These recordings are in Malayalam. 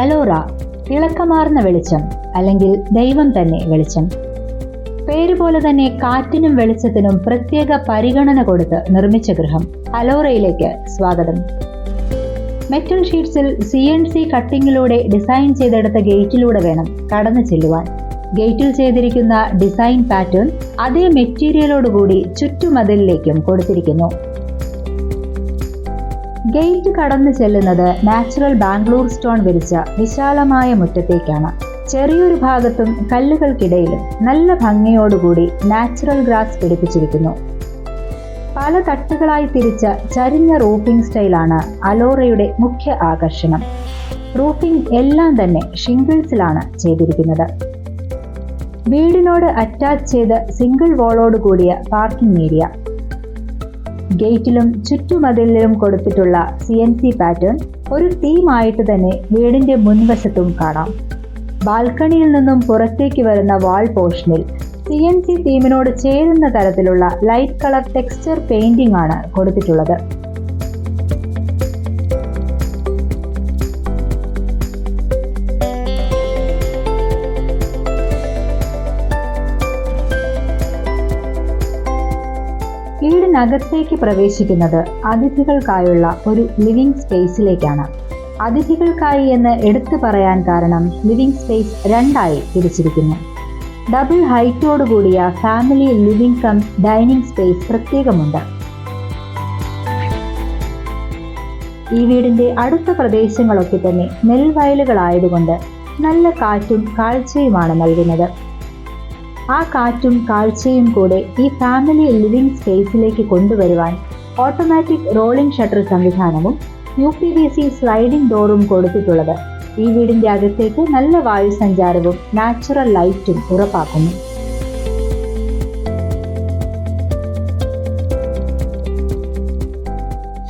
അലോറ, തിളക്കമാർന്ന വെളിച്ചം അല്ലെങ്കിൽ ദൈവം തന്നെ വെളിച്ചം. പേര് പോലെ തന്നെ കാറ്റിനും വെളിച്ചത്തിനും പ്രത്യേക പരിഗണന കൊടുത്ത് നിർമ്മിച്ച ഗൃഹം. അലോറയിലേക്ക് സ്വാഗതം. മെറ്റൽ ഷീറ്റ്സിൽ CNC കട്ടിങ്ങിലൂടെ ഡിസൈൻ ചെയ്തെടുത്ത ഗേറ്റിലൂടെ വേണം കടന്നു ചെല്ലുവാൻ. ഗേറ്റിൽ ചെയ്തിരിക്കുന്ന ഡിസൈൻ പാറ്റേൺ അതേ മെറ്റീരിയലോടുകൂടി ചുറ്റുമതിലിലേക്കും കൊടുത്തിരിക്കുന്നു. ഗേറ്റ് കടന്നു ചെല്ലുന്നത് നാച്ചുറൽ ബാംഗ്ലൂർ സ്റ്റോൺ വിരിച്ച വിശാലമായ മുറ്റത്തേക്കാണ്. ചെറിയൊരു ഭാഗത്തും കല്ലുകൾക്കിടയിലും നല്ല ഭംഗിയോടുകൂടി നാച്ചുറൽ ഗ്രാസ് പിടിപ്പിച്ചിരിക്കുന്നു. പല തട്ടുകളായി തിരിച്ച ചരിഞ്ഞ റൂഫിംഗ് സ്റ്റൈലാണ് അലോറയുടെ മുഖ്യ ആകർഷണം. റൂഫിംഗ് എല്ലാം തന്നെ ഷിംഗിൾസിലാണ് ചെയ്തിരിക്കുന്നത്. വീടിനോട് അറ്റാച്ച് ചെയ്ത സിംഗിൾ വാളോട് കൂടിയ പാർക്കിംഗ് ഏരിയ. ഗേറ്റിലും ചുറ്റുമതിലിലും കൊടുത്തിട്ടുള്ള CNC പാറ്റേൺ ഒരു തീമായിട്ട് തന്നെ വീടിന്റെ മുൻവശത്തും കാണാം. ബാൽക്കണിയിൽ നിന്നും പുറത്തേക്ക് വരുന്ന വാൾ പോർഷനിൽ CNC തീമിനോട് ചേരുന്ന തരത്തിലുള്ള ലൈറ്റ് കളർ ടെക്സ്ചർ പെയിന്റിംഗ് ആണ് കൊടുത്തിട്ടുള്ളത്. വീടിനകത്തേക്ക് പ്രവേശിക്കുന്നത് അതിഥികൾക്കായുള്ള ഒരു ലിവിംഗ് സ്പേസിലേക്കാണ്. അതിഥികൾക്കായി എന്ന് എടുത്തു പറയാൻ കാരണം ലിവിംഗ് സ്പേസ് രണ്ടായി തിരിച്ചിരിക്കുന്നു. ഡബിൾ ഹൈറ്റോടുകൂടിയ family living cum dining space പ്രത്യേകമുണ്ട്. ഈ വീടിന്റെ അടുത്ത പ്രദേശങ്ങളൊക്കെ തന്നെ നെൽവയലുകളായതുകൊണ്ട് നല്ല കാറ്റും കാഴ്ചയുമാണ് നൽകുന്നത്. ആ കാറ്റും കാഴ്ചയും കൂടെ ഈ ഫാമിലി ലിവിംഗ് സ്പേസിലേക്ക് കൊണ്ടുവരുവാൻ ഓട്ടോമാറ്റിക് റോളിംഗ് ഷട്ടർ സംവിധാനവും UPVC സ്ലൈഡിംഗ് ഡോറും കൊടുത്തിട്ടുള്ളത് ഈ വീടിന്റെ അകത്തേക്ക് നല്ല വായുസഞ്ചാരവും നാച്ചുറൽ ലൈറ്റും ഉറപ്പാക്കുന്നു.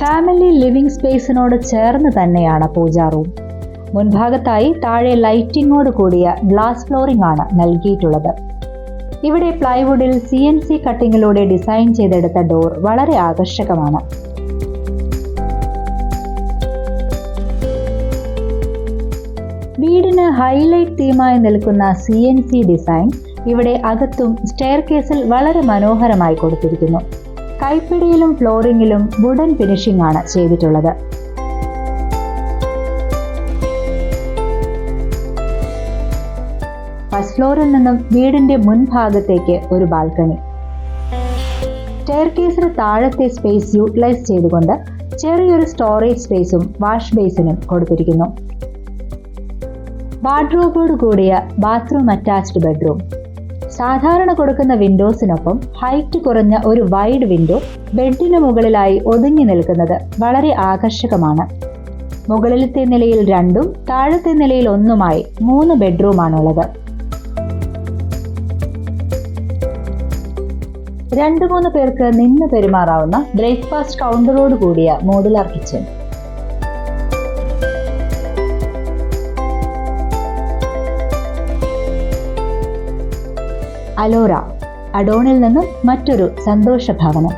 ഫാമിലി ലിവിംഗ് സ്പേസിനോട് ചേർന്ന് തന്നെയാണ് പൂജാ റൂം. മുൻഭാഗത്തായി താഴെ ലൈറ്റിങ്ങോട് കൂടിയ ഗ്ലാസ് ഫ്ലോറിംഗ് ആണ് നൽകിയിട്ടുള്ളത്. ഇവിടെ പ്ലൈവുഡിൽ CNC കട്ടിങ്ങിലൂടെ ഡിസൈൻ ചെയ്തെടുത്ത ഡോർ വളരെ ആകർഷകമാണ്. വീടിന് ഹൈലൈറ്റ് തീമായി നിൽക്കുന്ന CNC ഡിസൈൻ ഇവിടെ അകത്തും സ്റ്റെയർ കേസിൽ വളരെ മനോഹരമായി കൊടുത്തിരിക്കുന്നു. കൈപ്പിടിയിലും ഫ്ലോറിംഗിലും വുഡൻ ഫിനിഷിംഗ് ആണ് ചെയ്തിട്ടുള്ളത്. ഫസ്റ്റ് ഫ്ലോറിൽ നിന്നും വീടിന്റെ മുൻഭാഗത്തേക്ക് ഒരു ബാൽക്കണി. സ്റ്റെയർ കേസിന് താഴത്തെ സ്പേസ് യൂട്ടിലൈസ് ചെയ്തുകൊണ്ട് ചെറിയൊരു സ്റ്റോറേജ് സ്പേസും വാഷ് ബേസിനും കൊടുത്തിരിക്കുന്നു. വാർഡ്രോബോട് കൂടിയ ബാത്റൂം അറ്റാച്ച്ഡ് ബെഡ്റൂം. സാധാരണ കൊടുക്കുന്ന വിൻഡോസിനൊപ്പം ഹൈറ്റ് കുറഞ്ഞ ഒരു വൈഡ് വിൻഡോ ബെഡിന് മുകളിലായി ഒതുങ്ങി നിൽക്കുന്നത് വളരെ ആകർഷകമാണ്. മുകളിലത്തെ നിലയിൽ 2ഉം താഴത്തെ നിലയിൽ 1ഉമായി 3 ബെഡ്റൂമാണുള്ളത്. 2-3 പേർക്ക് നിന്ന് പെരുമാറാവുന്ന ബ്രേക്ക്ഫാസ്റ്റ് കൗണ്ടറോട് കൂടിയ മോഡുലാർ കിച്ചൺ. അലോറ, അഡോണിൽ നിന്നും മറ്റൊരു സന്തോഷ ഭവനം.